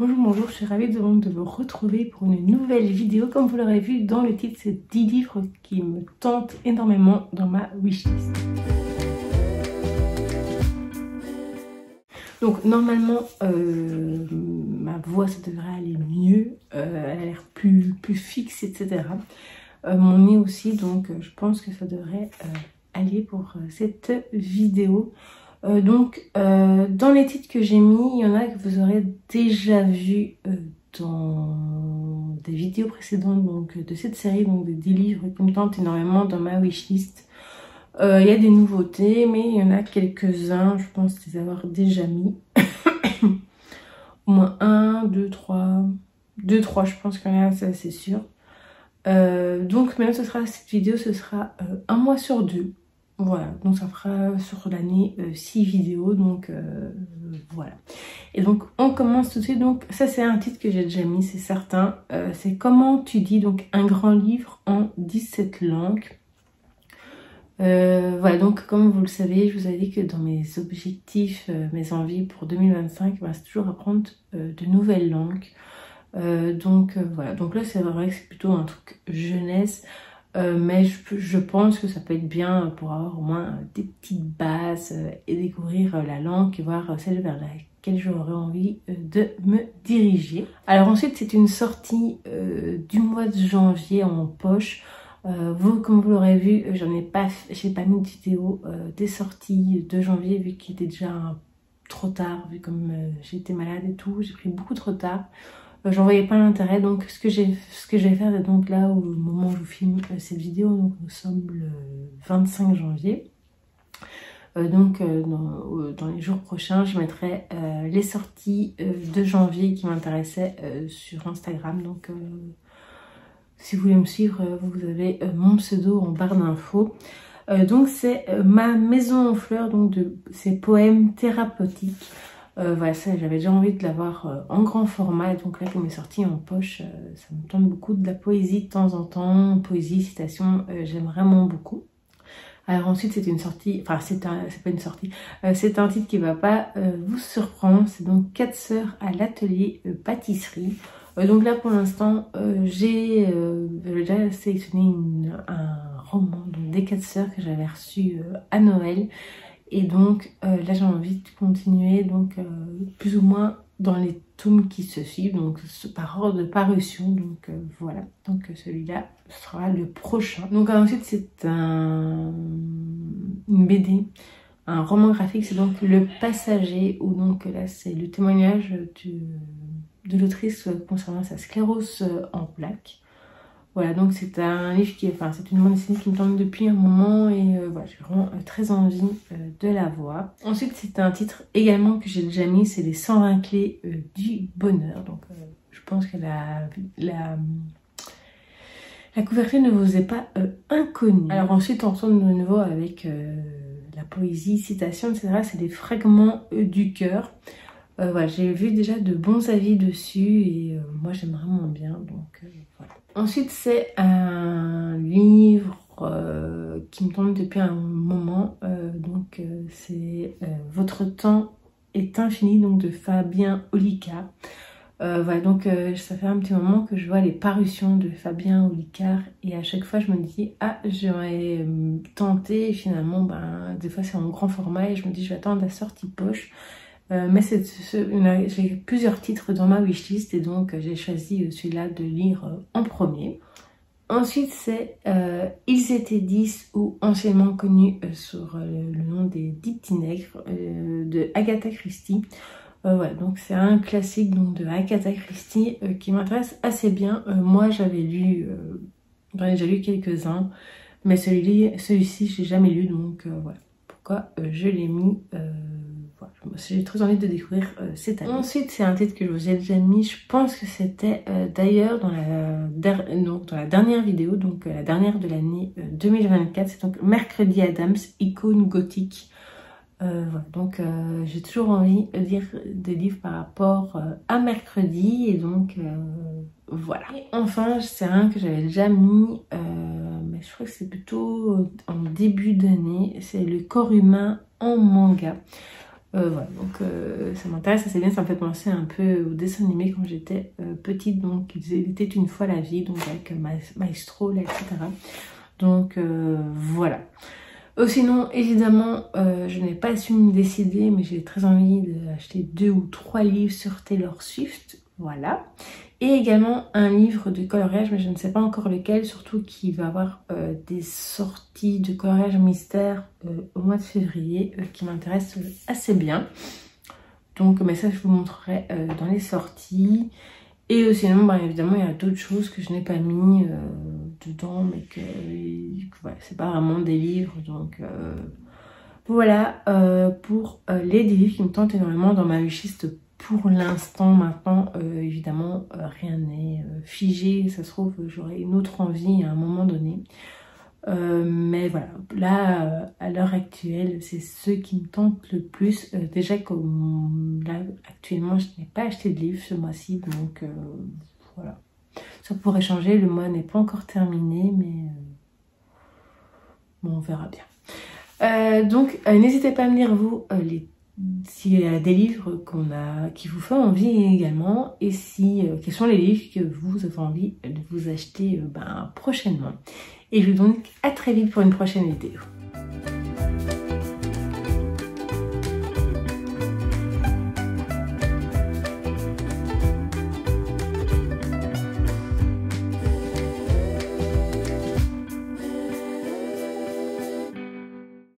Bonjour, bonjour, je suis ravie de vous retrouver pour une nouvelle vidéo. Comme vous l'aurez vu dans le titre, c'est 10 livres qui me tentent énormément dans ma wishlist. Donc normalement, ma voix ça devrait aller mieux, elle a l'air plus fixe, etc. Mon nez aussi, donc je pense que ça devrait aller pour cette vidéo. Dans les titres que j'ai mis, il y en a que vous aurez déjà vu dans des vidéos précédentes donc de cette série, donc des 10 livres qui me tentent énormément dans ma wishlist. Il y a des nouveautés, mais il y en a quelques-uns, je pense les avoir déjà mis. Au moins 1, 2, 3, 2, 3, je pense qu'il y en a, ça c'est sûr. Donc même cette vidéo, ce sera un mois sur 2. Voilà, donc ça fera sur l'année 6 vidéos, donc voilà. Et donc on commence tout de suite. Donc ça c'est un titre que j'ai déjà mis, c'est certain. C'est Comment tu dis donc un grand livre en 17 langues. Voilà, donc comme vous le savez, je vous avais dit que dans mes objectifs, mes envies pour 2025, bah, c'est toujours apprendre de nouvelles langues. Voilà, donc là c'est vrai que c'est plutôt un truc jeunesse. Mais je pense que ça peut être bien pour avoir au moins des petites bases et découvrir la langue et voir celle vers laquelle j'aurais envie de me diriger. Alors ensuite c'est une sortie du mois de janvier en poche. Comme vous l'aurez vu, j'ai pas mis de vidéo des sorties de janvier vu qu'il était déjà trop tard, vu comme j'étais malade et tout, j'ai pris beaucoup trop tard. J'en voyais pas l'intérêt, donc ce que je vais faire donc là au moment où je vous filme cette vidéo, donc nous sommes le 25 janvier. Dans les jours prochains, je mettrai les sorties de janvier qui m'intéressaient sur Instagram. Donc si vous voulez me suivre, vous avez mon pseudo en barre d'infos. Donc c'est Ma maison en fleurs, donc de ces poèmes thérapeutiques. Voilà, ça j'avais déjà envie de l'avoir en grand format, et donc là comme il est sorti en poche, ça me tente beaucoup. De la poésie de temps en temps, poésie, citation, j'aime vraiment beaucoup. Alors ensuite c'est une sortie, enfin c'est pas une sortie, c'est un titre qui va pas vous surprendre, c'est donc 4 sœurs à l'atelier pâtisserie. Donc là pour l'instant j'ai déjà sélectionné un roman donc des 4 sœurs que j'avais reçu à Noël. Et donc là j'ai envie de continuer donc plus ou moins dans les tomes qui se suivent, donc par ordre de parution. Donc voilà, donc celui-là sera le prochain. Donc ensuite c'est une BD, un roman graphique, c'est donc Le Passager, où donc là c'est le témoignage de l'autrice concernant sa sclérose en plaques. Voilà, donc c'est un livre c'est une bande dessinée qui me tente depuis un moment, et voilà, j'ai vraiment très envie de la voir. Ensuite, c'est un titre également que j'ai déjà mis, c'est Les 120 clés du bonheur. Donc je pense que la couverture ne vous est pas inconnue. Alors ensuite, on retourne de nouveau avec la poésie, citation, etc. C'est des fragments du cœur. Voilà, j'ai vu déjà de bons avis dessus, et moi j'aime vraiment bien, donc voilà. Ensuite c'est un livre qui me tente depuis un moment, c'est Votre temps est infini, donc de Fabien Olicard. Voilà, donc ça fait un petit moment que je vois les parutions de Fabien Olicard, et à chaque fois je me dis ah j'aurais tenté, et finalement des fois c'est en grand format et je me dis je vais attendre la sortie poche. Mais j'ai plusieurs titres dans ma wishlist, et donc j'ai choisi celui-là de lire en premier. Ensuite c'est Ils étaient 10, ou anciennement connu sur le nom des 10 petits nègres de Agatha Christie. Voilà, donc c'est un classique donc de Agatha Christie qui m'intéresse assez bien. Moi j'avais lu, j'en ai déjà lu quelques-uns, mais celui-ci je l'ai jamais lu, donc voilà pourquoi je l'ai mis. Voilà, j'ai très envie de découvrir cette année. Ensuite c'est un titre que je vous ai déjà mis, je pense que c'était d'ailleurs dans la dernière vidéo, donc la dernière de l'année 2024, c'est donc Mercredi Adams, icône gothique. Voilà, donc j'ai toujours envie de lire des livres par rapport à Mercredi, et donc voilà. Et enfin c'est un que j'avais déjà mis, mais je crois que c'est plutôt en début d'année, c'est Le corps humain en manga. Voilà, donc ça m'intéresse assez bien, ça me fait penser un peu au dessin animé quand j'étais petite, donc il était une fois la vie, donc avec Maestro, là, etc. Donc voilà. Sinon, évidemment, je n'ai pas su me décider, mais j'ai très envie d'acheter 2 ou 3 livres sur Taylor Swift, voilà. Et également un livre de coloriage, mais je ne sais pas encore lequel, surtout qu'il va avoir des sorties de coloriage mystère au mois de février, qui m'intéressent assez bien. Donc, mais ça, je vous montrerai dans les sorties. Et sinon, bah, évidemment, il y a d'autres choses que je n'ai pas mis dedans, mais que ouais, c'est pas vraiment des livres. Donc voilà pour les livres qui me tentent énormément dans ma wishlist pour l'instant. Maintenant, évidemment, rien n'est figé. Ça se trouve, j'aurai une autre envie à un moment donné. Mais voilà, là, à l'heure actuelle, c'est ceux qui me tentent le plus. Déjà, comme là, actuellement, je n'ai pas acheté de livre ce mois-ci, donc voilà. Ça pourrait changer, le mois n'est pas encore terminé, mais bon, on verra bien. Donc, n'hésitez pas à me dire, vous, s'il y a des livres qui vous font envie également, et quels sont les livres que vous avez envie de vous acheter prochainement. Et je vous dis donc à très vite pour une prochaine vidéo.